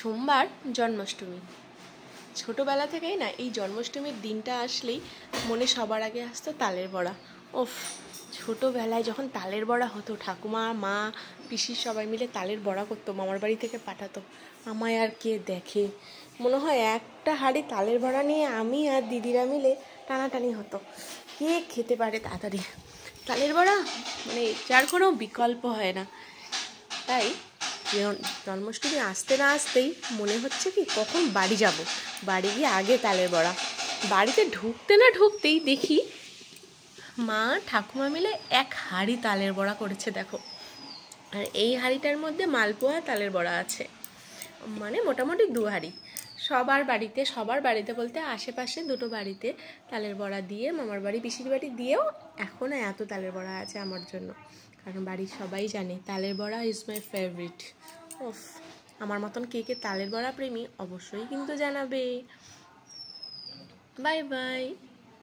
সোমবার জন্মাষ্টমী। ছোটোবেলা থেকেই না এই জন্মাষ্টমীর দিনটা আসলেই মনে সবার আগে আসতো তালের বড়া। ওফ, ছোটোবেলায় যখন তালের বড়া হতো, ঠাকুমা, মা, পিসির সবাই মিলে তালের বড়া করতো, মামার বাড়ি থেকে পাঠাতো। আমায় আর কে দেখে, মনে হয় একটা হাঁড়ি তালের বড়া নিয়ে আমি আর দিদিরা মিলে টানাটানি হতো, কে খেতে পারে তাড়াতাড়ি তালের বড়া, মানে যার কোনো বিকল্প হয় না। তাই জন্মাষ্টমী আসতে না আসতেই মনে হচ্ছে কি কখন বাড়ি যাব, বাড়ি গিয়ে আগে তালের বড়া। বাড়িতে ঢুকতে না ঢুকতেই দেখি মা ঠাকুমা মিলে এক হাঁড়ি তালের বড়া করেছে, দেখো। আর এই হাঁড়িটার মধ্যে মালপোয়া তালের বড়া আছে, মানে মোটামুটি 2 হাঁড়ি। সবার বাড়িতে বলতে আশেপাশে 2টো বাড়িতে তালের বড়া দিয়ে, মামার বাড়ি, পিসির বাড়ি দিয়েও এখনও এত তালের বড়া আছে আমার জন্য। কারণ বাড়ির সবাই জানে তালের বড়া ইজ মাই ফেভারিট। ওফ, আমার মতন কে কে তালের বড়া প্রেমী অবশ্যই কিন্তু জানাবে। Bye bye.